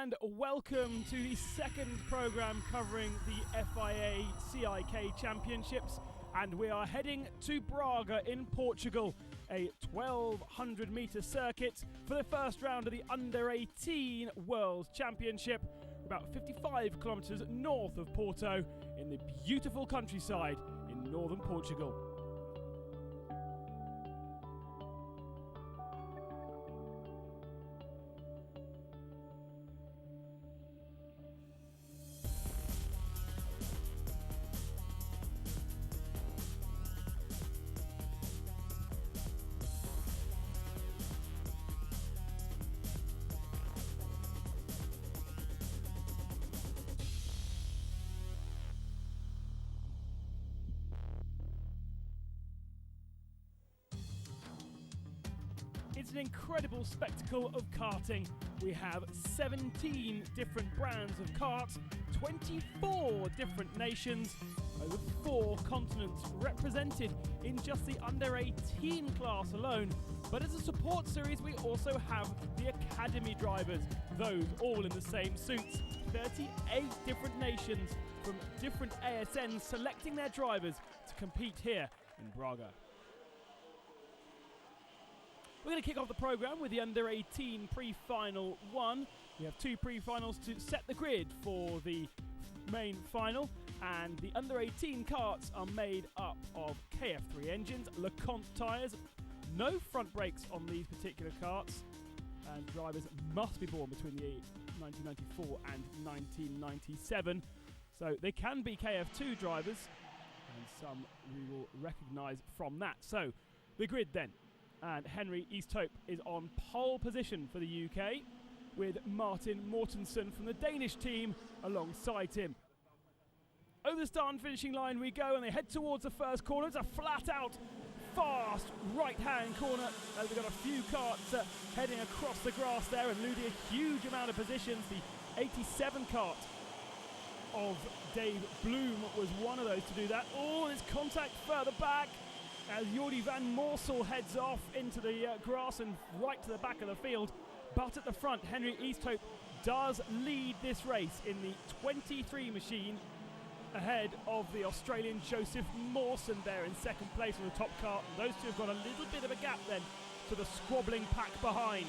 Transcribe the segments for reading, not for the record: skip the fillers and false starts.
and welcome to the second programme covering the FIA CIK Championships, and we are heading to Braga in Portugal, a 1200 metre circuit for the first round of the Under-18 World Championship, about 55 kilometres north of Porto in the beautiful countryside in northern Portugal. It's an incredible spectacle of karting. We have 17 different brands of karts, 24 different nations, over 4 continents represented in just the under-18 class alone. But as a support series, we also have the academy drivers, those all in the same suits. 38 different nations from different ASNs selecting their drivers to compete here in Braga. We're going to kick off the programme with the Under-18 pre-final 1. We have 2 pre-finals to set the grid for the main final, and the Under-18 karts are made up of KF3 engines, LeConte tyres, no front brakes on these particular karts, and drivers must be born between the years 1994 and 1997. So they can be KF2 drivers, and some we will recognise from that. So the grid then. And Henry Easthope is on pole position for the UK, with Martin Mortensen from the Danish team alongside him. Over the start and finishing line we go, and they head towards the first corner. It's a flat-out, fast right-hand corner, as we've got a few karts heading across the grass there and losing a huge amount of positions. The 87 kart of Dave Bloom was one of those to do that. Oh, there's contact further back, as Jordi van Moorsel heads off into the grass and right to the back of the field. But at the front, Henry Easthope does lead this race in the 23 machine, ahead of the Australian Joseph Mawson there in second place on the top kart. And those two have got a little bit of a gap then to the squabbling pack behind.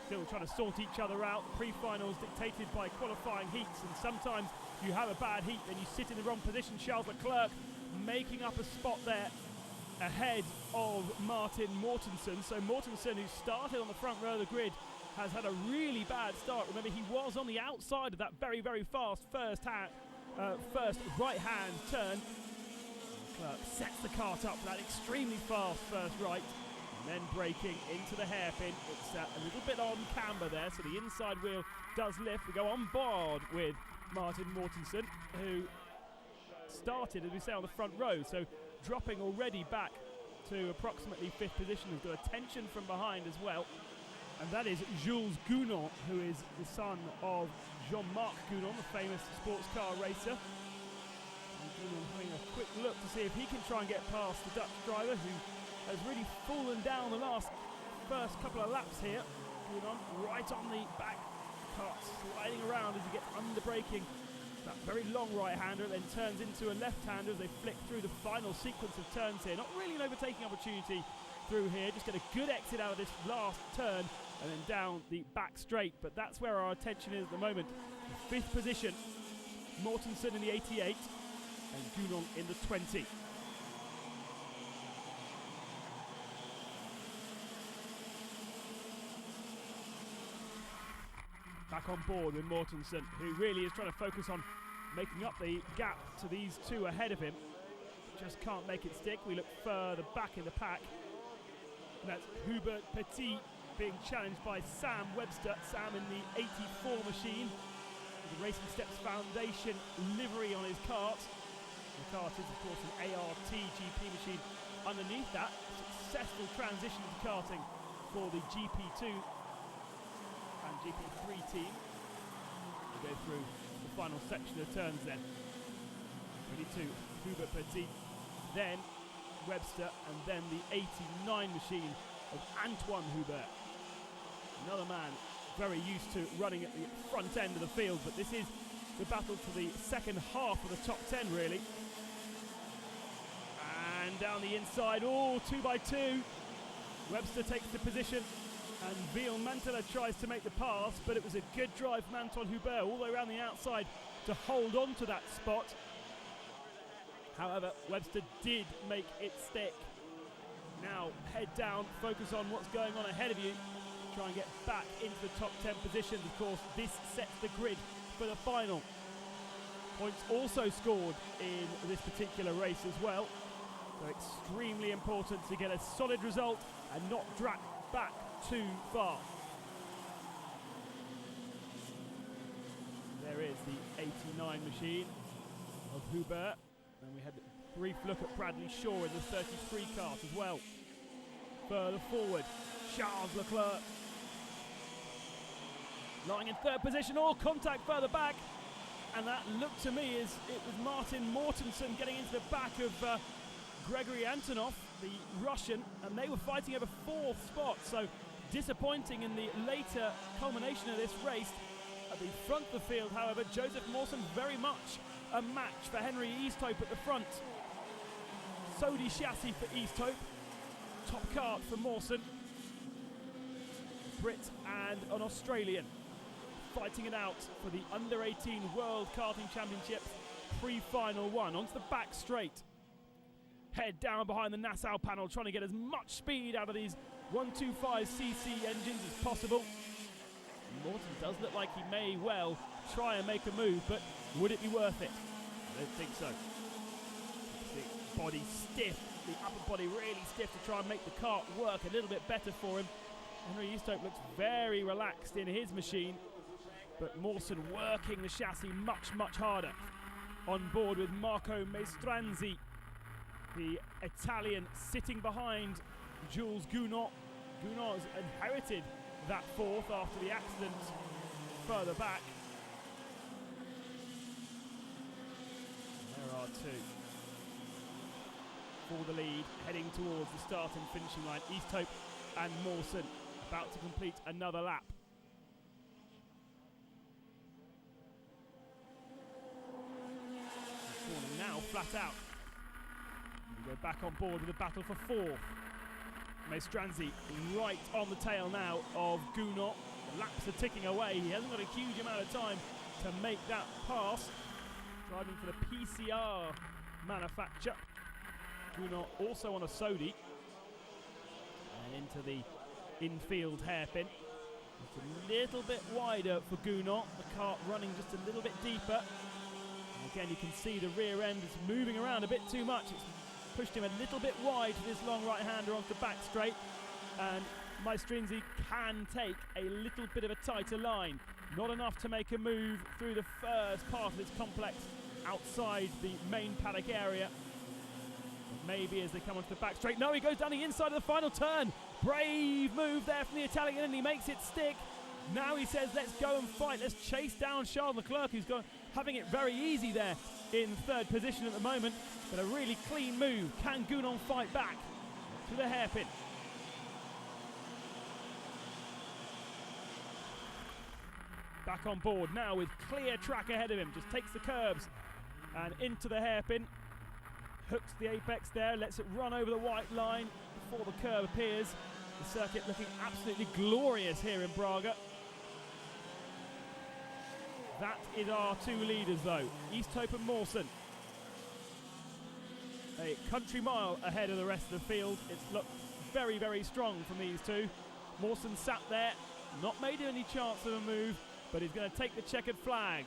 Still trying to sort each other out. Pre-finals dictated by qualifying heats, and sometimes if you have a bad heat then you sit in the wrong position. Charles Leclerc making up a spot there ahead of Martin Mortensen. So Mortensen, who started on the front row of the grid, has had a really bad start. Remember, he was on the outside of that very, very fast first right-hand turn. Leclerc sets the kart up for that extremely fast first right, and then braking into the hairpin. It's a little bit on camber there, so the inside wheel does lift. We go on board with Martin Mortensen, who started, as we say, on the front row, so dropping already back to approximately 5th position. Has got a tension from behind as well, and that is Jules Gounon, who is the son of Jean-Marc Gounon, the famous sports car racer. And Gounon having a quick look to see if he can try and get past the Dutch driver, who has really fallen down the first couple of laps here. Gounon right on the back, kart sliding around as he gets under braking. That very long right-hander then turns into a left-hander as they flick through the final sequence of turns here. Not really an overtaking opportunity through here, just get a good exit out of this last turn and then down the back straight. But that's where our attention is at the moment. The 5th position, Mortensen in the 88 and Gounon in the 20. Back on board with Mortensen, who really is trying to focus on making up the gap to these two ahead of him. Just can't make it stick. We look further back in the pack. And that's Hubert Petit being challenged by Sam Webster. Sam in the 84 machine, with the Racing Steps Foundation livery on his kart. The kart is, of course, an ART GP machine underneath that. Successful transition to karting for the GP2 and GP3 team. We go through the final section of turns then. 22, Hubert Petit, then Webster, and then the 89 machine of Antoine Hubert. Another man very used to running at the front end of the field, but this is the battle for the second half of the top 10, really. And down the inside, 2 by 2. Webster takes the position, and Ville-Mantela tries to make the pass, but it was a good drive from Anton Hubert all the way around the outside to hold on to that spot. However, Webster did make it stick. Now, head down, focus on what's going on ahead of you. Try and get back into the top 10 positions. Of course, this sets the grid for the final. Points also scored in this particular race as well. So extremely important to get a solid result and not drag back too far. There is the 89 machine of Hubert. And we had a brief look at Bradley Shaw in the 33 kart as well. Further forward, Charles Leclerc. Lying in third position, contact further back. And that looked to me as it was Martin Mortensen getting into the back of Gregory Antonov, the Russian, and they were fighting over fourth spot. So disappointing in the later culmination of this race. At the front of the field, however, Joseph Mawson very much a match for Henry Easthope at the front. Sodi chassis for Easthope. Top kart for Mawson. Brit and an Australian fighting it out for the Under-18 World Karting Championships pre-final one. Onto the back straight. Head down behind the Nassau panel, trying to get as much speed out of these 125cc engines as possible. Morton does look like he may well try and make a move, but would it be worth it? I don't think so. The body stiff, the upper body really stiff to try and make the kart work a little bit better for him. Henry Easthope looks very relaxed in his machine, but Mawson working the chassis much, much harder. On board with Marco Maestranzi, the Italian sitting behind Jules Gounod. Gounod has inherited that fourth after the accident further back. There are two for the lead, heading towards the start and finishing line. Easthope and Mawson about to complete another lap. Now flat out. We go back on board with the battle for fourth. Maestranzi right on the tail now of Gounod. The laps are ticking away. He hasn't got a huge amount of time to make that pass. Driving for the PCR manufacturer. Gounod also on a Sodi. And into the infield hairpin. Just a little bit wider for Gounod. The kart running just a little bit deeper. And again, you can see the rear end is moving around a bit too much. It's pushed him a little bit wide for this long right-hander onto the back straight, and Maestranzi can take a little bit of a tighter line. Not enough to make a move through the first part of this complex outside the main paddock area. But maybe as they come onto the back straight. No, he goes down the inside of the final turn. Brave move there from the Italian, and he makes it stick. Now he says, let's go and fight. Let's chase down Charles Leclerc, who's having it very easy there in third position at the moment. But a really clean move. Can Gounod fight back to the hairpin? Back on board now with clear track ahead of him. Just takes the curbs and into the hairpin. Hooks the apex there. Lets it run over the white line before the curve appears. The circuit looking absolutely glorious here in Braga. That is our two leaders though. Easthope and Mawson. A country mile ahead of the rest of the field. It's looked very, very strong from these two. Mawson sat there, not made any chance of a move, but he's going to take the checkered flag.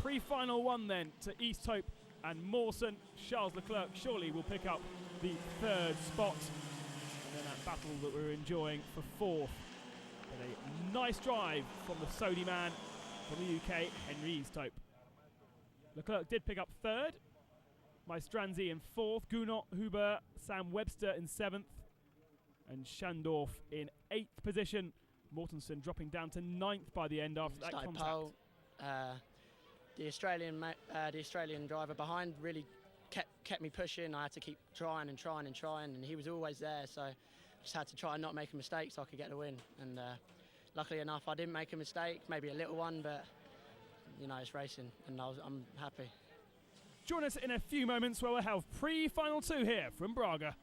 Pre-final one then to Easthope and Mawson. Charles Leclerc surely will pick up the third spot. And then that battle that we're enjoying for fourth. But a nice drive from the Sodi man from the UK, Henry Easthope. Leclerc did pick up third. Maestranzi in fourth, Gounod, Hubert, Sam Webster in seventh, and Schandorf in eighth position. Mortensen dropping down to ninth by the end after that contact. Pole. The Australian driver behind really kept me pushing. I had to keep trying, and he was always there. So I just had to try and not make a mistake so I could get the win. And luckily enough, I didn't make a mistake, maybe a little one, but you know, it's racing, and I'm happy. Join us in a few moments where we'll have pre-final 2 here from Braga.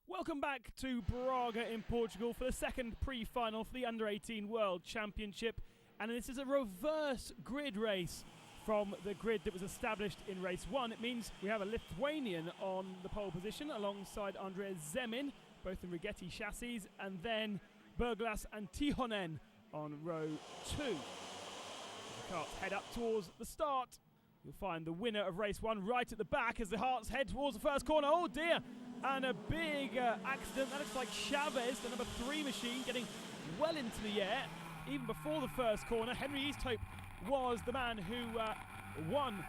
Welcome back to Braga in Portugal for the second pre-final for the Under-18 World Championship, and this is a reverse grid race from the grid that was established in race 1. It means we have a Lithuanian on the pole position alongside Andrea Zemin, both in Rigetti chassis, and then Berglas and Tihonen on row 2. The carts head up towards the start. You'll find the winner of race 1 right at the back as the Hearts head towards the first corner. Oh dear! And a big accident. That looks like Chavez, the number 3 machine, getting well into the air. Even before the first corner, Henry Easthope was the man who won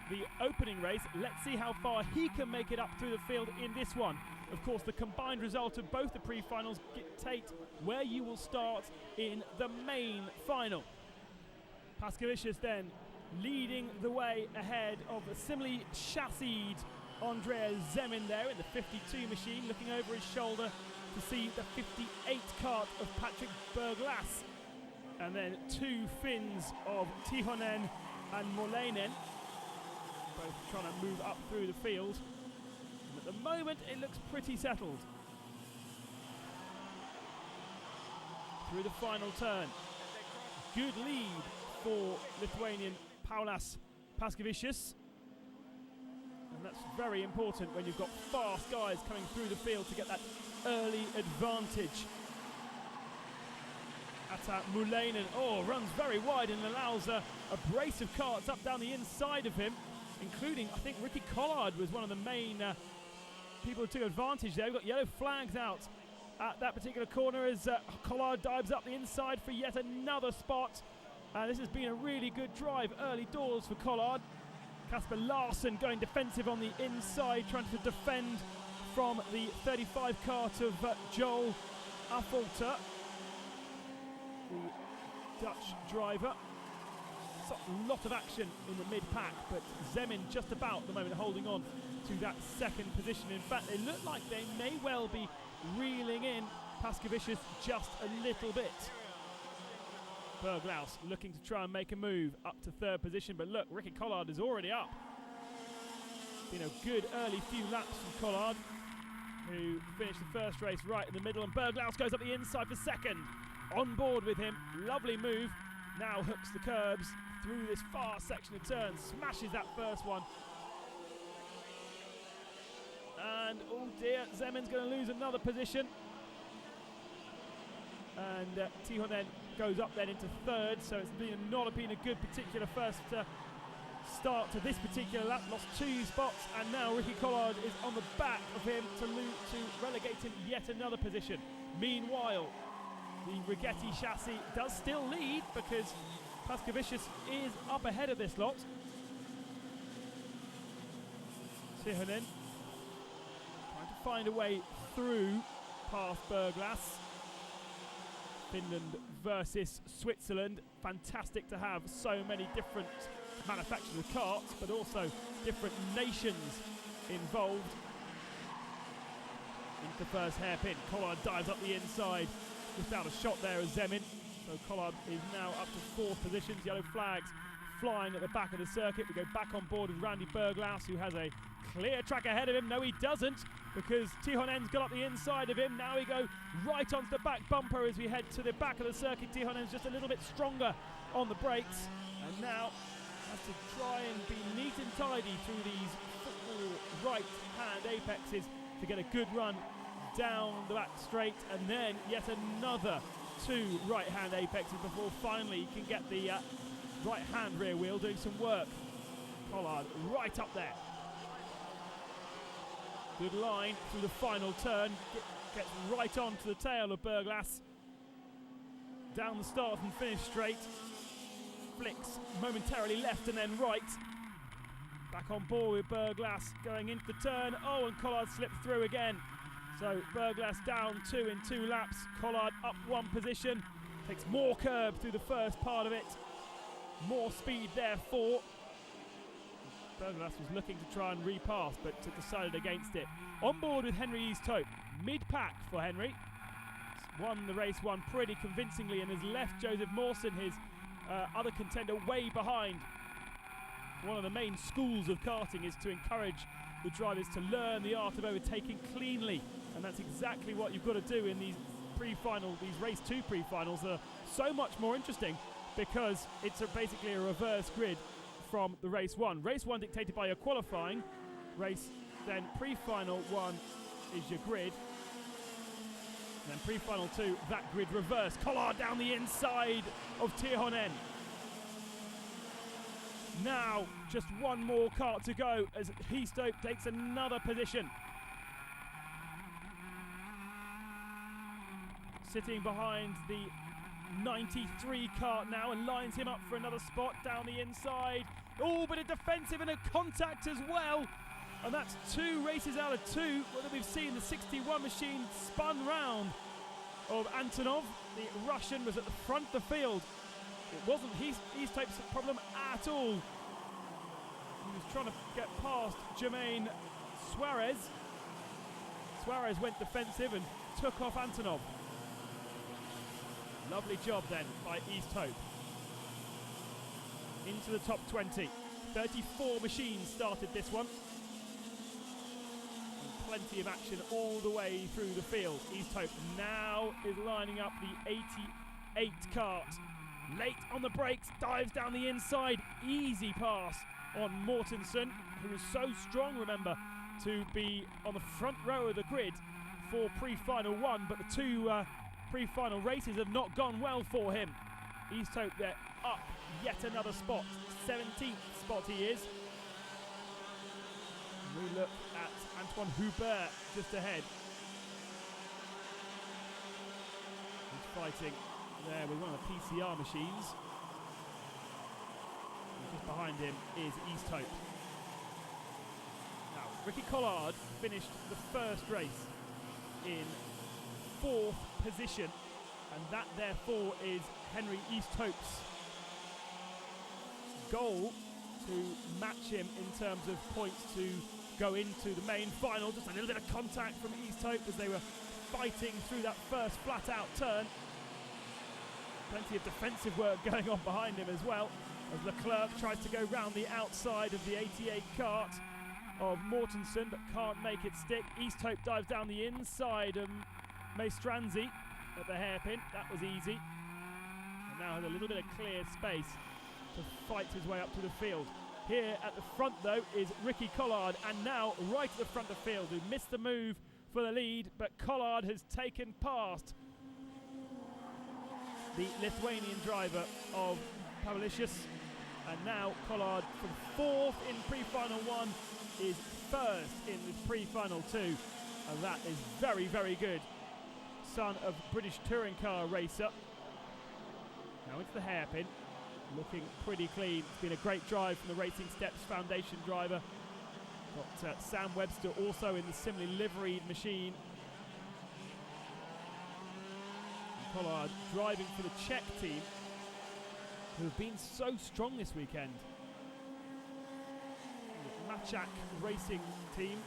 the opening race. Let's see how far he can make it up through the field in this one. Of course, the combined result of both the pre-finals dictate where you will start in the main final. Paskevicius then leading the way ahead of the similarly chassised Andrea Zemin there in the 52 machine, looking over his shoulder to see the 58 kart of Patrick Berglas. And then 2 Finns of Tihonen and Molainen, both trying to move up through the field. And at the moment, it looks pretty settled. Through the final turn. Good lead for Lithuanian Paulas Paskevicius. And that's very important when you've got fast guys coming through the field to get that early advantage. Mulainen, runs very wide and allows a brace of karts up down the inside of him, including, I think, Ricky Collard was one of the main people who took advantage there. We've got yellow flags out at that particular corner as Collard dives up the inside for yet another spot. This has been a really good drive early doors for Collard. Kasper Larsson going defensive on the inside, trying to defend from the 35 kart of Joel Affolter, the Dutch driver. A lot of action in the mid-pack, but Zemin just about at the moment holding on to that second position. In fact, they look like they may well be reeling in Paskevicius just a little bit. Berglaus looking to try and make a move up to third position, but look, Ricky Collard is already up. Been a good early few laps from Collard, who finished the first race right in the middle, and Berglaus goes up the inside for second. On board with him, lovely move. Now hooks the curbs through this far section of turns, smashes that first one. And oh dear, Zemin's going to lose another position. And Tihonen goes up then into third, so it's not been a good particular first start to this particular lap. Lost 2 spots, and now Ricky Collard is on the back of him to relegate him yet another position. Meanwhile, the Rigetti chassis does still lead because Paskevicius is up ahead of this lot. Tihonen trying to find a way through past Berglas. Finland versus Switzerland. Fantastic to have so many different manufacturers of karts, but also different nations involved. Into the first hairpin. Collard dives up the inside. Just out a shot there as Zemin. So Collard is now up to 4th positions. Yellow flags flying at the back of the circuit. We go back on board with Randy Berglaus, who has a clear track ahead of him. No, he doesn't, because Tihonen's got up the inside of him. Now we go right onto the back bumper as we head to the back of the circuit. Tihonen's just a little bit stronger on the brakes, and now has to try and be neat and tidy through these football right-hand apexes to get a good run down the back straight, and then yet another 2 right-hand apexes before finally he can get the right-hand rear wheel doing some work. Collard right up there. Good line through the final turn. Gets right on to the tail of Berglas. Down the start and finish straight. Flicks momentarily left and then right. Back on board with Berglas going into the turn. Oh, and Collard slipped through again. So Berglas down 2 in 2 laps. Collard up 1 position. Takes more curb through the first part of it. More speed therefore. Berglas was looking to try and repass, but decided against it. On board with Henry Easthope, mid-pack for Henry. Won the race one pretty convincingly and has left Joseph Mawson, his other contender, way behind. One of the main schools of karting is to encourage the drivers to learn the art of overtaking cleanly, and that's exactly what you've got to do in these pre-final, these race 2 pre-finals that are so much more interesting because it's basically a reverse grid from the race 1. Race 1 dictated by your qualifying, then pre-final 1 is your grid, and then pre-final 2, that grid reverse. Collard down the inside of Tihonen. Now, just one more kart to go as Easthope takes another position. Sitting behind the 93 kart now and lines him up for another spot down the inside. Oh, but a defensive and a contact as well. And that's 2 races out of 2 that we've seen. The 61 machine spun round of Antonov. The Russian was at the front of the field. It wasn't Easthope's problem at all. He was trying to get past Jermaine Suarez. Suarez went defensive and took off Antonov. Lovely job then by Easthope. Into the top 20. 34 machines started this one. And plenty of action all the way through the field. Easthope now is lining up the 88 kart. Late on the brakes, dives down the inside. Easy pass on Mortensen, who is so strong, remember, to be on the front row of the grid for pre-final 1, but the 2 pre-final races have not gone well for him. Easthope there up yet another spot. 17th spot he is. We look at Antoine Hubert just ahead. He's fighting there with one of the PCR machines. And just behind him is Easthope. Now, Ricky Collard finished the first race in 4th position, and that therefore is Henry Easthope's goal to match him in terms of points to go into the main final. Just a little bit of contact from Easthope as they were fighting through that first flat out turn. Plenty of defensive work going on behind him as well, as Leclerc tries to go round the outside of the 88 kart of Mortensen, but can't make it stick. Easthope dives down the inside of Maestranzi at the hairpin. That was easy. And now has a little bit of clear space to fight his way up to the field. Here at the front, though, is Ricky Collard, and now right at the front of the field, who missed the move for the lead, but Collard has taken past the Lithuanian driver of Pavlicius, and now Collard from 4th in pre-final 1 is 1st in the pre-final 2, and that is very, very good. Son of British touring car racer. Now into the hairpin, looking pretty clean. It's been a great drive from the Racing Steps Foundation driver. Got Sam Webster also in the similarly liveried machine. Collard driving for the Czech team, who have been so strong this weekend. Machak Racing team,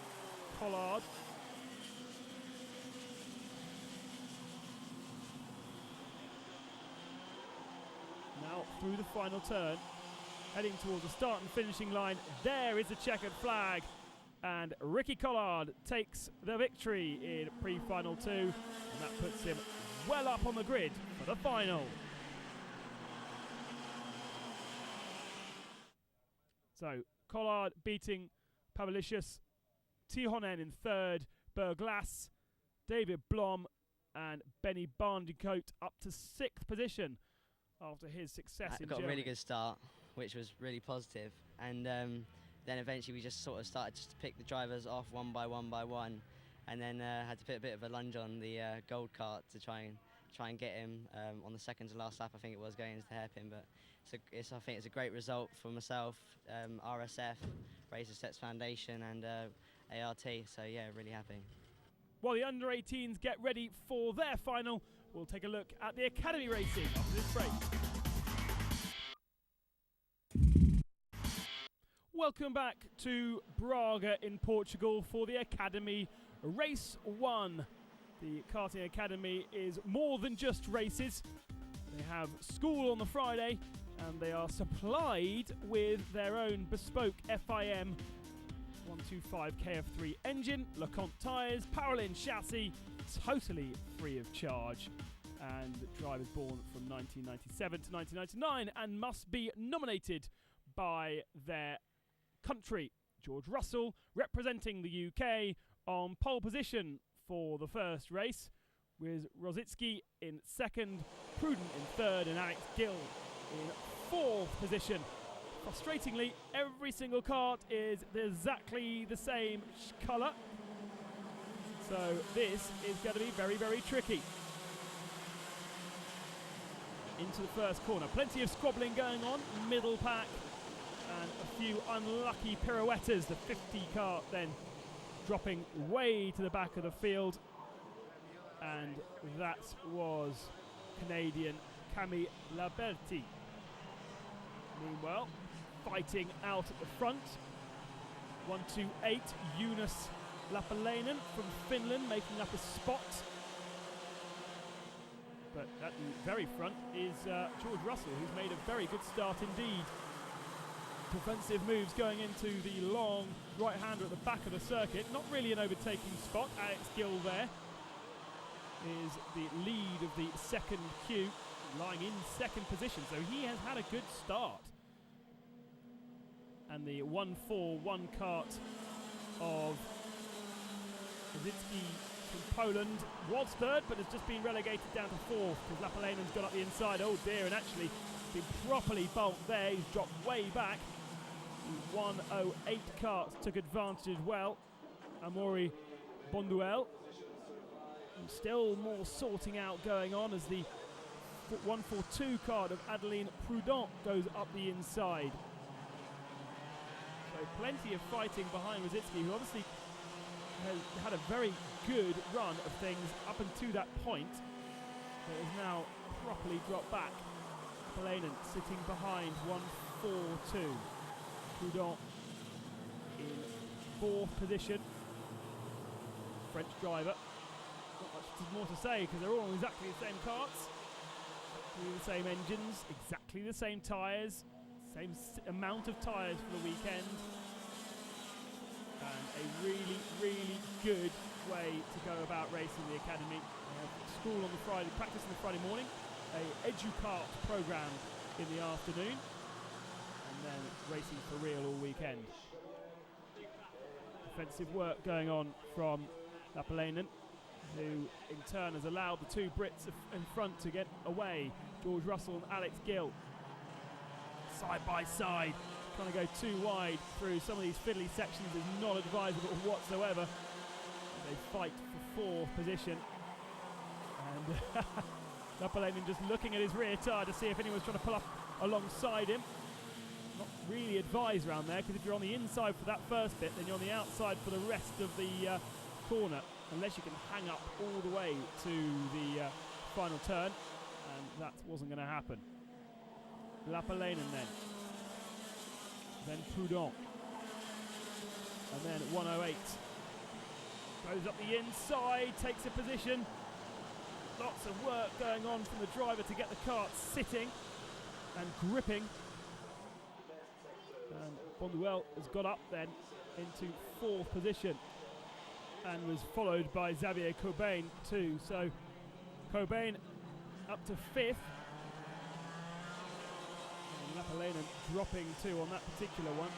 Collard. Now through the final turn, heading towards the start and finishing line. There is the checkered flag, and Ricky Collard takes the victory in pre-final 2, and that puts him well up on the grid for the final. So Collard beating Pavlicius, Tihonen in 3rd, Berglas, David Blom and Benny Barndicoat up to 6th position after his success in got Germany. a really good start, which was really positive, and then eventually we just sort of started just to pick the drivers off one by one, and then had to put a bit of a lunge on the gold kart to try and get him on the second to last lap. I think it was going into the hairpin, but I think it's a great result for myself, RSF, Racing Steps Foundation, and ART. So yeah, really happy. While the under-18s get ready for their final, we'll take a look at the academy racing after this break. welcome back to Braga in Portugal for the Academy Race 1. The karting academy is more than just races. They have school on the Friday and they are supplied with their own bespoke FIM 125 KF3 engine, LeConte tyres, Paralin chassis, totally free of charge. And drivers born from 1997 to 1999 and must be nominated by their country. George Russell representing the UK on pole position for the first race, with Rosicki in second, Prudent in third, and Alex Gill in fourth position. Frustratingly, every single kart is exactly the same colour, so this is going to be very, very tricky. Into the first corner, plenty of squabbling going on, middle pack, and a few unlucky pirouettes. The 50 kart then dropping way to the back of the field, and that was Canadian Camille Laberti. Meanwhile, fighting out at the front, 128, Jonas Lapalainen from Finland making up a spot. But at the very front is George Russell, who's made a very good start indeed. Defensive moves going into the long right-hander at the back of the circuit. Not really an overtaking spot. Alex Gill there is the lead of the second queue, lying in second position. So he has had a good start. And the 1-4-1 kart of Rosicki from Poland was third, but has just been relegated down to fourth because Lapalainen's got up the inside. Oh dear, and actually been properly bulked there. He's dropped way back. The 108 kart took advantage as well. Amaury Bonduel. And still more sorting out going on as the 142 kart of Adeline Prudent goes up the inside. So plenty of fighting behind Rosicki, who obviously has had a very good run of things up until that point, but is now properly dropped back. Lapalainen sitting behind 142. Prudent in fourth position. French driver. Not much more to say because they're all on exactly the same karts, the same engines, exactly the same tyres, same amount of tyres for the weekend, and a really, really good way to go about racing the academy. They have school on the Friday, practice on the Friday morning, a EduCart program in the afternoon, and then racing for real all weekend. Defensive work going on from Lapalainen, who in turn has allowed the two Brits in front to get away. George Russell and Alex Gill side by side, trying to go too wide through some of these fiddly sections is not advisable whatsoever. They fight for fourth position, and Lapalainen just looking at his rear tyre to see if anyone's trying to pull up alongside him. Not really advised around there, because if you're on the inside for that first bit, then you're on the outside for the rest of the corner, unless you can hang up all the way to the final turn, and that wasn't going to happen. Lapalainen then Prudent, and then 108 goes up the inside, takes a position. Lots of work going on from the driver to get the kart sitting and gripping. And Bonduel has got up then into fourth position and was followed by Xavier Cobain too. So Cobain up to fifth. And Lapalainen dropping too on that particular one.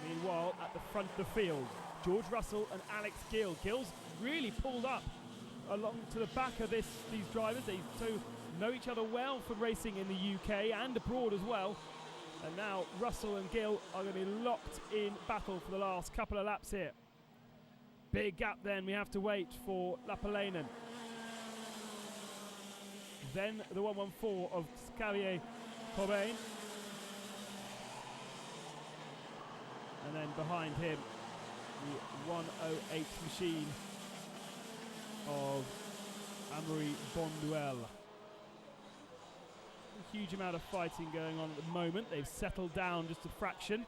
Meanwhile, at the front of the field, George Russell and Alex Gill. Gill's really pulled up along to the back of these drivers. These two know each other well from racing in the UK and abroad as well. And now Russell and Gill are going to be locked in battle for the last couple of laps here. Big gap then, we have to wait for Lapalainen. Then the 114 of Xavier Cobain. And then behind him, the 108 machine of Amaury Bonduel. A huge huge amount of fighting going on at the moment. They've settled down just a fraction.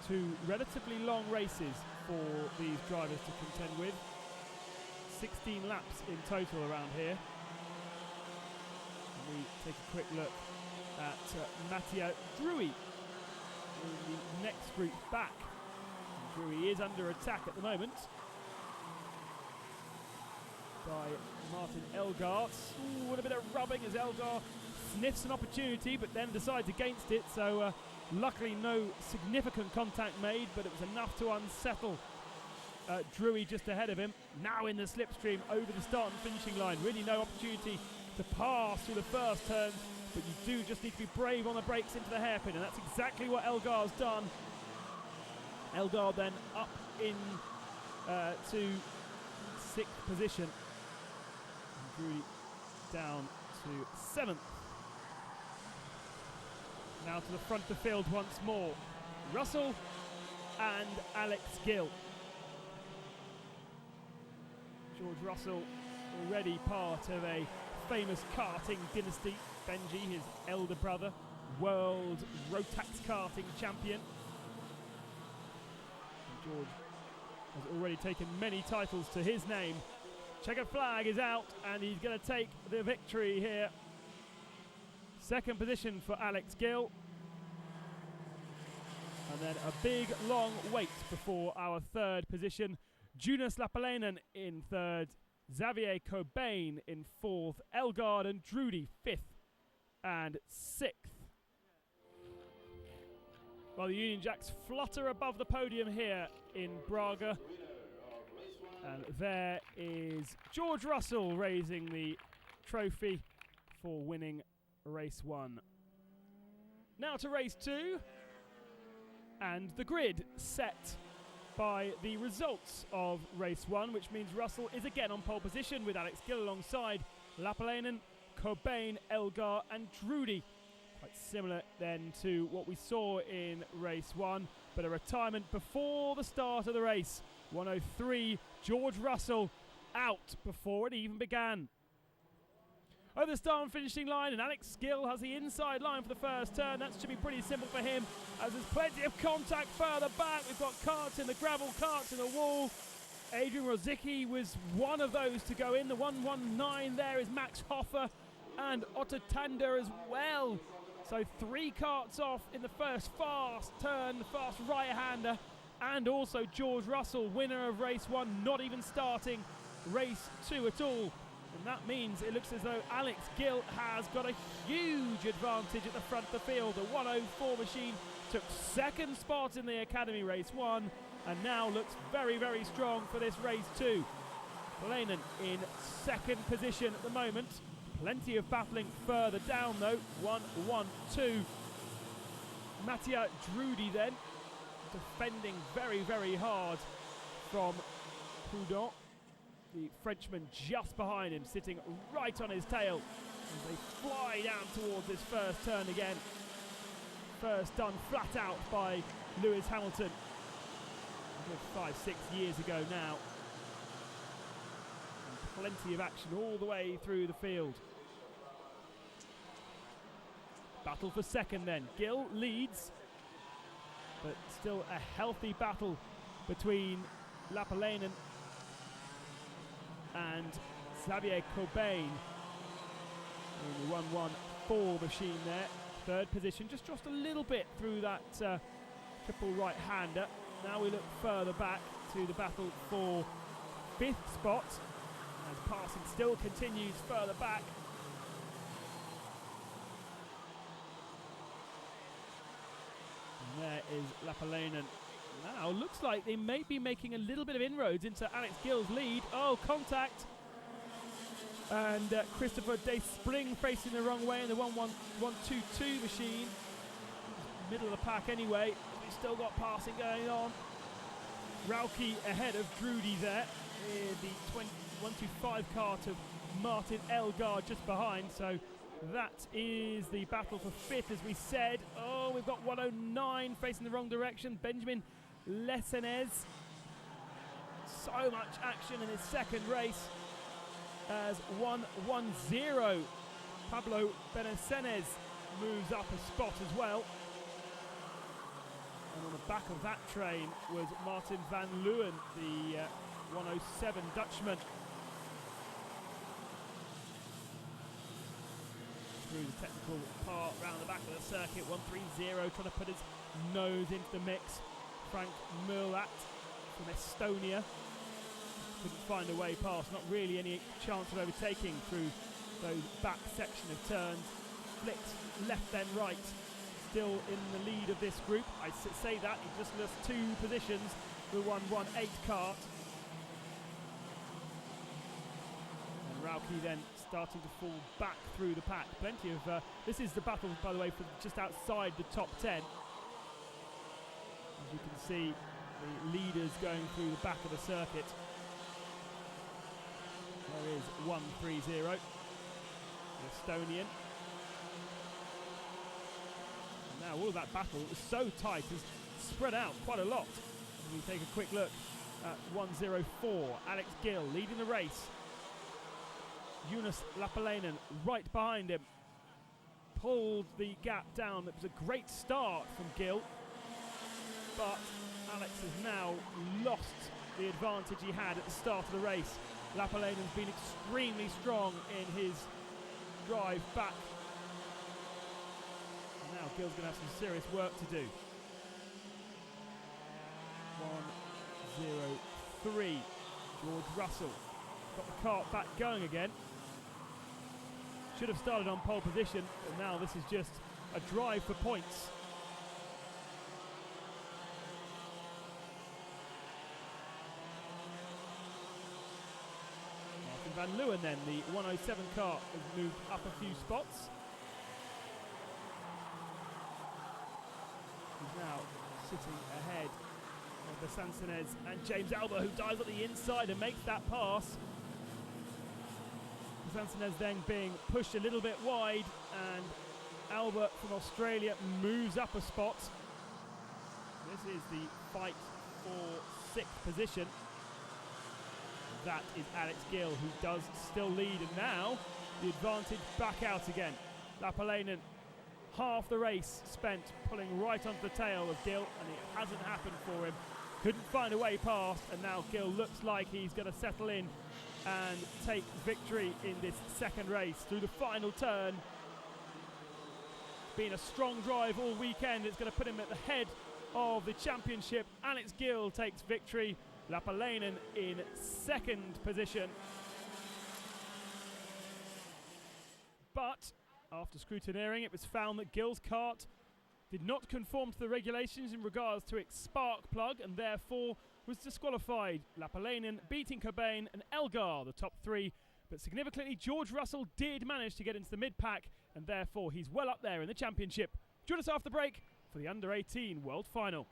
2 relatively long races for these drivers to contend with. 16 laps in total around here. And we take a quick look at Matteo Drui in the next group back. And Drui is under attack at the moment by Martin Elgar. Ooh, and a bit of rubbing as Elgar sniffs an opportunity but then decides against it, so luckily no significant contact made, but it was enough to unsettle Drui just ahead of him. Now in the slipstream over the start and finishing line. Really no opportunity to pass through the first turn, but you do just need to be brave on the brakes into the hairpin, and that's exactly what Elgar's done. Elgar then up in to 6th position. Drui down to 7th. Now to the front of the field once more. Russell and Alex Gill. George Russell, already part of a famous karting dynasty. Benji, his elder brother, world Rotax karting champion. And George has already taken many titles to his name. Checkered flag is out and he's going to take the victory here. 2nd position for Alex Gill. And then a big long wait before our 3rd position. Jonas Lapalainen in 3rd, Xavier Cobain in 4th, Elgar and Drudi 5th and 6th. Well, the Union Jacks flutter above the podium here in Braga. And there is George Russell raising the trophy for winning race 1. Now to race 2, and the grid set by the results of race 1, which means Russell is again on pole position with Alex Gill alongside Lapalainen, Cobain, Elgar and Drudi. Quite similar then to what we saw in race 1, but a retirement before the start of the race. 103, George Russell out before it even began. Over the start and finishing line, and Alex Gill has the inside line for the first turn. That should be pretty simple for him, as there's plenty of contact further back. We've got carts in the gravel, carts in the wall. Adrian Rozicki was one of those to go in. The 119 there is Max Hoffer and Otto Tander as well. So 3 carts off in the first fast turn, the fast right-hander, and also George Russell, winner of race 1, not even starting race 2 at all. And that means it looks as though Alex Gill has got a huge advantage at the front of the field. The 104 machine took 2nd spot in the Academy race 1 and now looks very, very strong for this race 2. Leinen in 2nd position at the moment. Plenty of battling further down though. 1-1-2. Mattia Drudi then defending very, very hard from Proudhon. The Frenchman just behind him, sitting right on his tail as they fly down towards this first turn again. First done flat out by Lewis Hamilton 5-6 years ago now. And plenty of action all the way through the field. Battle for 2nd then. Gill leads, but still a healthy battle between Lapalainen and Xavier Cobain in the 114 machine there. 3rd position, just a little bit through that triple right-hander. Now we look further back to the battle for 5th spot as passing still continues further back. And there is Lapalainen. Now looks like they may be making a little bit of inroads into Alex Gill's lead. Oh, contact. And Christopher De Spring facing the wrong way in the 1-1-2-2 machine. Middle of the pack anyway. We've still got passing going on. Rauki ahead of Drudi there. The 125 cart of Martin Elgar just behind. So that is the battle for 5th, as we said. Oh, we've got 109 facing the wrong direction. Benjamin Lesenez. So much action in his 2nd race as 110 Pablo Benacenes moves up a spot as well. And on the back of that train was Martin van Leeuwen, the 107 Dutchman. Through the technical part, round the back of the circuit, 130, trying to put his nose into the mix. Frank Murlat from Estonia couldn't find a way past, not really any chance of overtaking through those back section of turns. Flicks left then right, still in the lead of this group. I say that, he just lost 2 positions, the 118 kart. And Rauki then starting to fall back through the pack. Plenty of, this is the battle, by the way, for just outside the top 10. As you can see, the leaders going through the back of the circuit. There is 130, the Estonian. And now all of that battle, it was so tight, has spread out quite a lot. As we take a quick look at 104, Alex Gill leading the race. Jonas Lapalainen right behind him. Pulled the gap down. It was a great start from Gill, but Alex has now lost the advantage he had at the start of the race. Lapalainen's been extremely strong in his drive back. And now Gill's going to have some serious work to do. 103, George Russell got the kart back going again. Should have started on pole position, but now this is just a drive for points. Martin van Leeuwen then, the 107 kart, has moved up a few spots. He's now sitting ahead of the Sansanez and James Alba, who dives on the inside and makes that pass. Sansanez then being pushed a little bit wide, and Albert from Australia moves up a spot. This is the fight for 6th position. That is Alex Gill, who does still lead, and now the advantage back out again. Lapalainen, half the race spent pulling right onto the tail of Gill, and it hasn't happened for him. Couldn't find a way past, and now Gill looks like he's going to settle in and take victory in this second race through the final turn. Been a strong drive all weekend. It's going to put him at the head of the championship. Alex Gill takes victory. Lapalainen in 2nd position. But after scrutineering, it was found that Gill's kart did not conform to the regulations in regards to its spark plug, and therefore was disqualified. Lapalainen beating Cobain and Elgar, the top 3, but significantly George Russell did manage to get into the mid-pack, and therefore he's well up there in the championship. Join us after the break for the Under-18 World Final.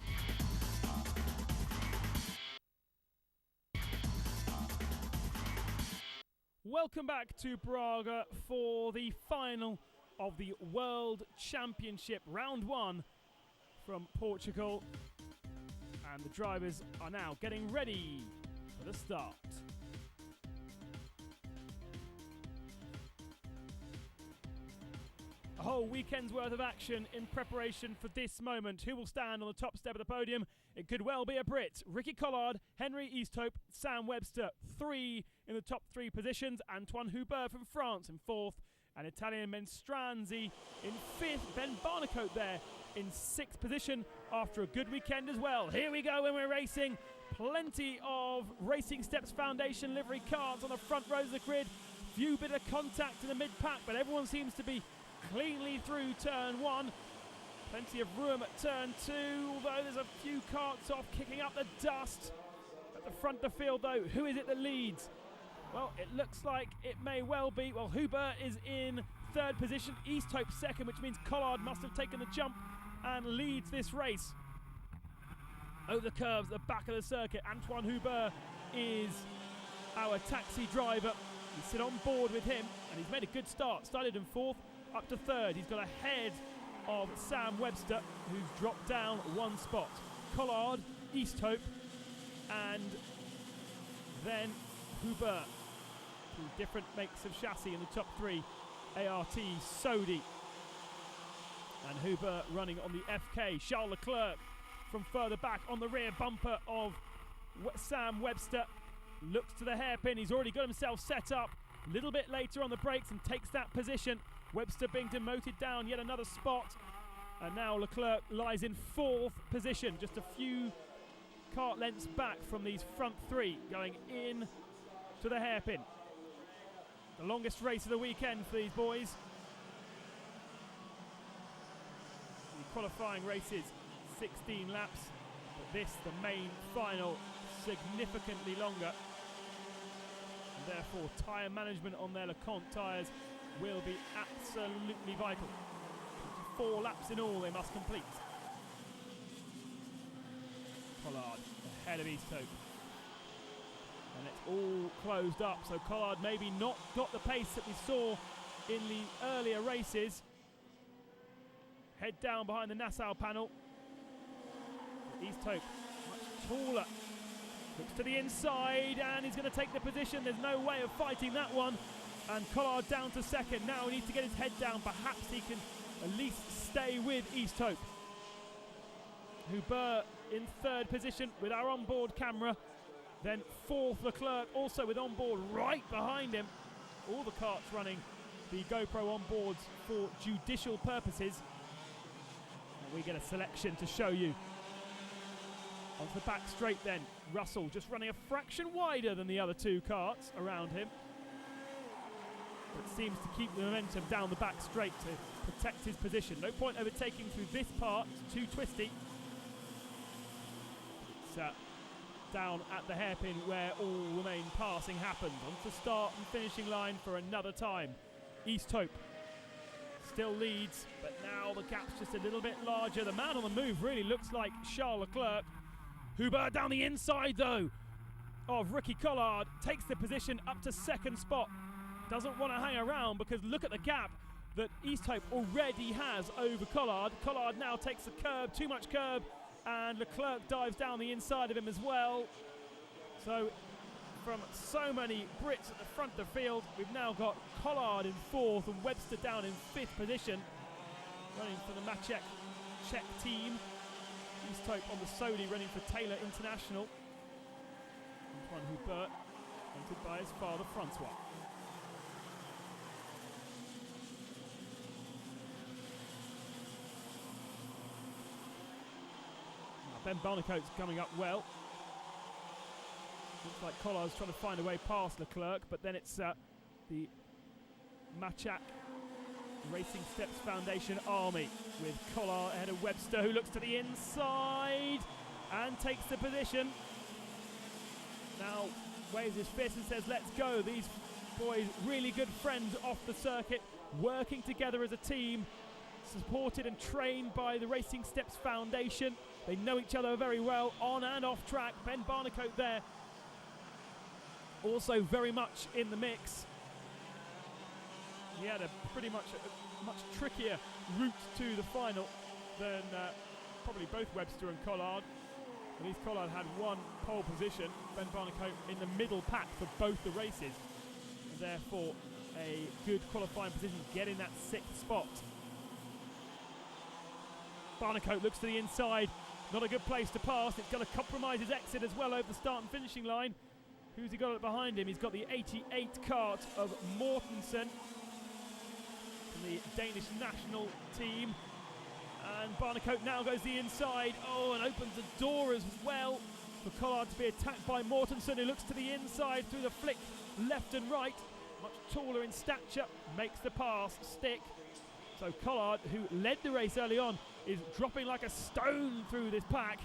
Welcome back to Braga for the final of the World Championship, round 1 from Portugal. And the drivers are now getting ready for the start. A whole weekend's worth of action in preparation for this moment. Who will stand on the top step of the podium? It could well be a Brit. Ricky Collard, Henry Easthope, Sam Webster, 3 in the top 3 positions. Antoine Hubert from France in 4th. And Italian Menstranzi in 5th. Ben Barnicoat there in 6th position after a good weekend as well. Here we go when we're racing. Plenty of Racing Steps Foundation livery cars on the front rows of the grid. Few bit of contact in the mid-pack, but everyone seems to be cleanly through turn 1. Plenty of room at turn 2, although there's a few carts off kicking up the dust. At the front of the field though, who is it that leads? Well, it looks like it may well be. Well, Hubert is in 3rd position, Easthope 2nd, which means Collard must have taken the jump and leads this race. Over the curves, the back of the circuit, Antoine Hubert is our taxi driver. We sit on board with him, and he's made a good start. Started in 4th, up to 3rd. He's got ahead of Sam Webster, who's dropped down 1 spot. Collard, Easthope, and then Hubert. 2 different makes of chassis in the top 3. ART Sodi. And Hubert running on the FK. Charles Leclerc from further back on the rear bumper of Sam Webster. Looks to the hairpin. He's already got himself set up. A little bit later on the brakes and takes that position. Webster being demoted down yet another spot. And now Leclerc lies in 4th position, just a few kart lengths back from these front 3, going in to the hairpin. The longest race of the weekend for these boys. The qualifying races, 16 laps, but this, the main final, significantly longer. And therefore, tyre management on their LeConte tyres will be absolutely vital. 4 laps in all they must complete. Collard ahead of Easthope. And it's all closed up, so Collard maybe not got the pace that we saw in the earlier races. Head down behind the Nassau panel. Easthope, much taller. Looks to the inside, and he's going to take the position. There's no way of fighting that one. And Collard down to 2nd. Now he needs to get his head down. Perhaps he can at least stay with Easthope. Hubert in 3rd position with our onboard camera. Then 4th Leclerc, also with onboard right behind him. All the karts running the GoPro onboards for judicial purposes. And we get a selection to show you. Onto the back straight then. Russell just running a fraction wider than the other 2 karts around him. But seems to keep the momentum down the back straight to protect his position. No point overtaking through this part, it's too twisty. It's down at the hairpin where all the main passing happens. Onto start and finishing line for another time. Easthope still leads, but now the gap's just a little bit larger. The man on the move really looks like Charles Leclerc. Hubert down the inside though of Ricky Collard, takes the position up to 2nd spot. Doesn't want to hang around because look at the gap that Easthope already has over Collard. Collard now takes the curb, too much curb, and Leclerc dives down the inside of him as well. So from so many Brits at the front of the field, we've now got Collard in 4th and Webster down in 5th position. Running for the Macek Czech team. Easthope on the Sodi running for Taylor International. Antoine Hubert, entered by his father Francois. Ben Barnicoat's coming up well. Looks like Collard's trying to find a way past Leclerc, but then it's the Macek Racing Steps Foundation Army with Collard ahead of Webster, who looks to the inside and takes the position. Now waves his fist and says, let's go. These boys, really good friends off the circuit, working together as a team, supported and trained by the Racing Steps Foundation. They know each other very well on and off track. Ben Barnicoat there, also very much in the mix. He had a pretty much a much trickier route to the final than probably both Webster and Collard. At least Collard had 1 pole position. Ben Barnicoat in the middle pack for both the races. And therefore, a good qualifying position, getting that 6th spot. Barnicoat looks to the inside. Not a good place to pass. It's going to compromise his exit as well over the start and finishing line. Who's he got behind him? He's got the 88 kart of Mortensen from the Danish national team. And Barnicoat now goes the inside. Oh, and opens the door as well for Collard to be attacked by Mortensen, who looks to the inside through the flick left and right. Much taller in stature, makes the pass stick. So Collard, who led the race early on, is dropping like a stone through this pack.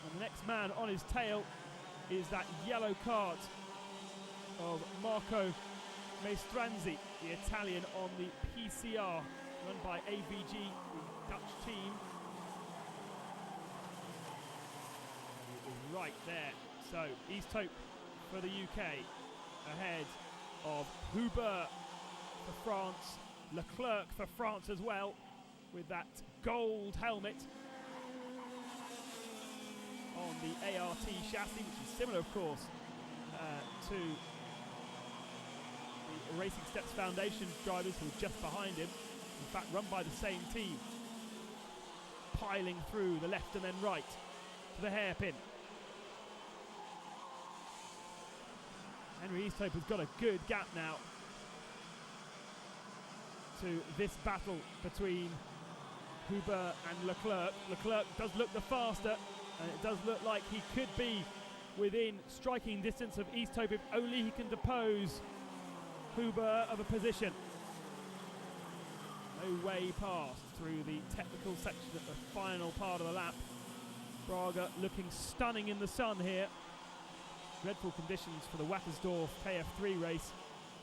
And the next man on his tail is that yellow kart of Marco Maestranzi, the Italian on the PCR, run by AVG, the Dutch team. Right there. So Easthope for the UK, ahead of Hubert for France, Leclerc for France as well, with that gold helmet on the ART chassis, which is similar, of course, to the Racing Steps Foundation drivers who are just behind him, in fact run by the same team, piling through the left and then right to the hairpin. Henry Easthope has got a good gap now to this battle between Huber and Leclerc. Leclerc does look the faster, and it does look like he could be within striking distance of Easthope if only he can depose Huber of a position. No way past through the technical section at the final part of the lap. Braga looking stunning in the sun here. Dreadful conditions for the Wackersdorf KF3 race,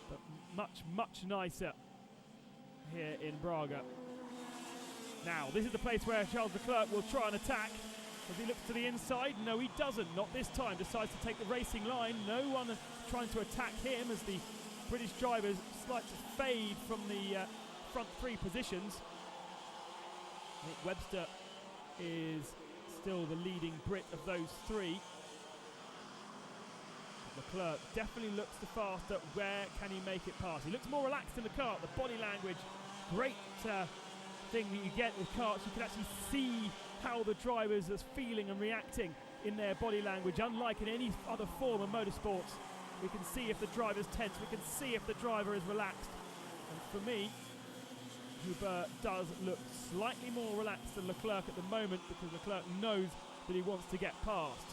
but much nicer here in Braga. Now, this is the place where Charles Leclerc will try and attack. As he looks to the inside, no he doesn't, not this time, decides to take the racing line. No one trying to attack him as the British drivers start to fade from the front three positions. I think Webster is still the leading Brit of those three. But Leclerc definitely looks the faster. Where can he make it past? He looks more relaxed in the kart. The body language, great thing that you get with karts. You can actually see how the drivers are feeling and reacting in their body language, unlike in any other form of motorsports. We can see if the driver's tense, we can see if the driver is relaxed. And for me, Huber does look slightly more relaxed than Leclerc at the moment, because Leclerc knows that he wants to get past.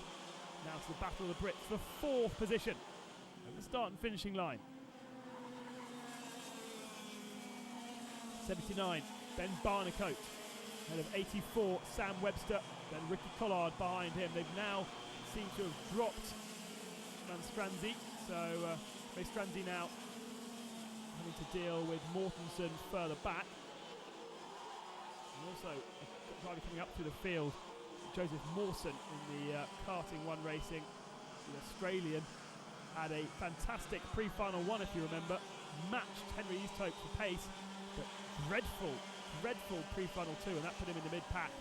Now to the battle of the Brits, the fourth position at the start and finishing line. 79, Ben Barnicoat. Ahead of 84, Sam Webster, then Ricky Collard behind him. They've now seemed to have dropped Mastranzi, so Mastranzi now having to deal with Mortensen further back. And also a driver coming up through the field, Joseph Mawson in the karting one racing. The Australian had a fantastic pre-final one, if you remember, matched Henry Easthope for pace, but dreadful pre-final two, and that put him in the mid-pack.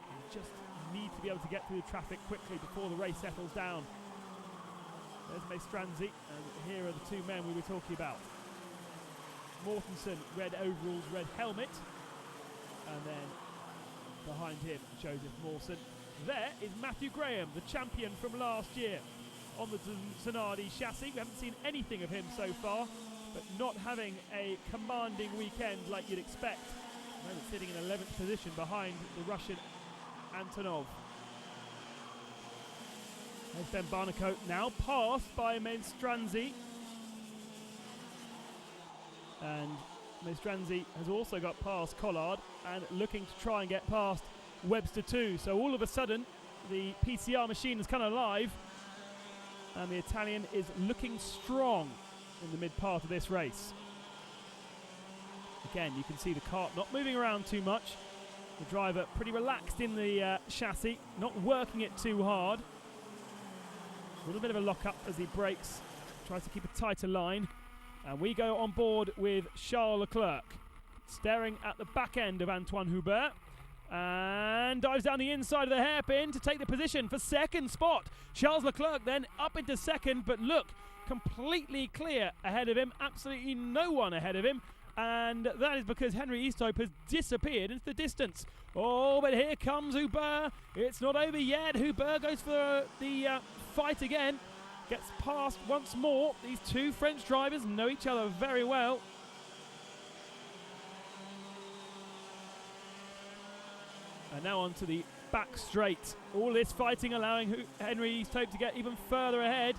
You just need to be able to get through the traffic quickly before the race settles down. There's Mastranzi, and here are the two men we were talking about. Mortensen, red overalls, red helmet, and then behind him, Joseph Mawson. There is Matthew Graham, the champion from last year, on the Zanardi chassis. We haven't seen anything of him so far, but not having a commanding weekend like you'd expect. Sitting in 11th position behind the Russian Antonov. There's Ben Barnicoat, now passed by Mastranzi. And Mastranzi has also got past Collard and looking to try and get past Webster too. So all of a sudden, the PCR machine has come alive, and the Italian is looking strong in the mid part of this race. Again, you can see the kart not moving around too much. The driver pretty relaxed in the chassis, not working it too hard. A little bit of a lock-up as he brakes, tries to keep a tighter line. And we go on board with Charles Leclerc, staring at the back end of Antoine Hubert, and dives down the inside of the hairpin to take the position for second spot. Charles Leclerc then up into second, but look, completely clear ahead of him, absolutely no one ahead of him. And that is because Henry Easthope has disappeared into the distance. Oh, but here comes Hubert. It's not over yet. Hubert goes for the fight again. Gets past once more. These two French drivers know each other very well. And now on to the back straight. All this fighting allowing Henry Easthope to get even further ahead.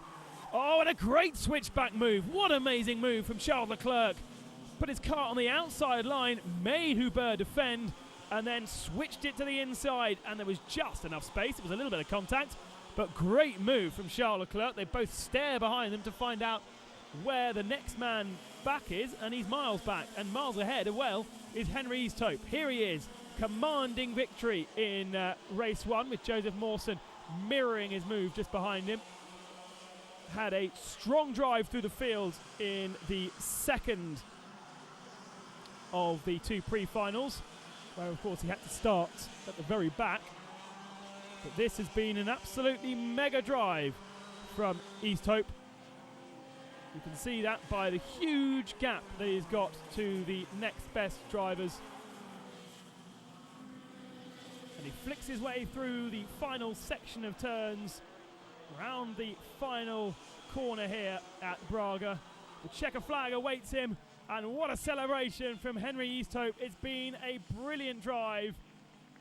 Oh, and a great switchback move. What an amazing move from Charles Leclerc. Put his car on the outside line, made Hubert defend, and then switched it to the inside, and there was just enough space. It was a little bit of contact, but great move from Charles Leclerc. They both stare behind them to find out where the next man back is, and he's miles back, and miles ahead as well is Henry Easthope. Here he is, commanding victory in race one, with Joseph Mawson mirroring his move just behind him. Had a strong drive through the field in the second of the two pre-finals, where of course he had to start at the very back. But this has been an absolutely mega drive from Easthope. You can see that by the huge gap that he's got to the next best drivers. And he flicks his way through the final section of turns, round the final corner here at Braga. The checker flag awaits him, and what a celebration from Henry Easthope. It's been a brilliant drive,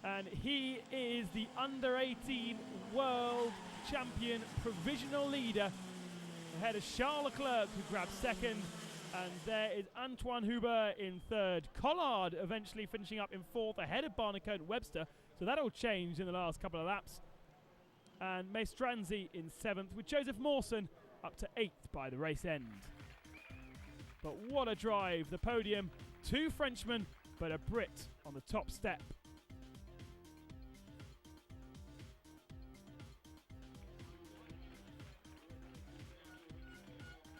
and he is the under-18 world champion provisional leader, ahead of Charles Leclerc, who grabbed second, and there is Antoine Hubert in third. Collard eventually finishing up in fourth, ahead of Barnicoat and Webster, so that all changed in the last couple of laps. And Maestranzi in seventh, with Joseph Mawson up to eighth by the race end. But what a drive, the podium, 2 Frenchmen, but a Brit on the top step.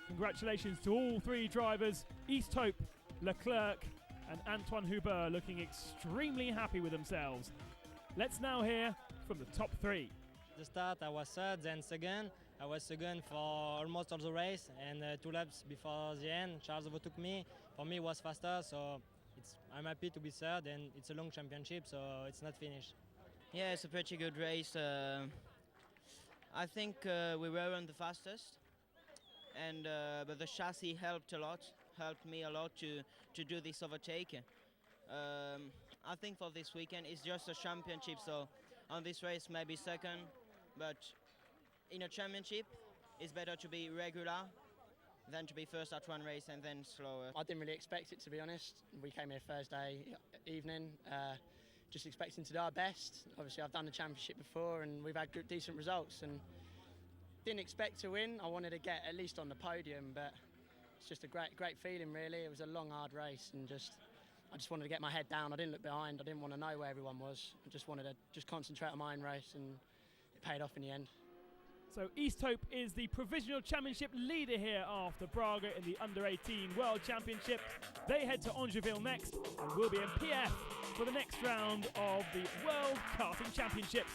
Congratulations to all 3 drivers, Easthope, Leclerc and Antoine Hubert, looking extremely happy with themselves. Let's now hear from the top 3. The start I was third, then second. I was second for almost all the race, and 2 laps before the end, Charles overtook me. For me, it was faster, so I'm happy to be third, and it's a long championship, so it's not finished. Yeah, it's a pretty good race. I think we weren't the fastest, and but the chassis helped me a lot to do this overtake. I think for this weekend it's just a championship, so on this race maybe second, but in a championship it's better to be regular than to be first at one race and then slower. I didn't really expect it, to be honest. We came here Thursday evening, just expecting to do our best. Obviously I've done the championship before and we've had decent results, and didn't expect to win. I wanted to get at least on the podium, but it's just a great feeling really. It was a long, hard race, and I just wanted to get my head down. I didn't look behind. I didn't want to know where everyone was. I just wanted to concentrate on my own race, and it paid off in the end. So Easthope is the provisional championship leader here after Braga in the under-18 World Championship. They head to Angeville next and will be in PF for the next round of the World Karting Championships.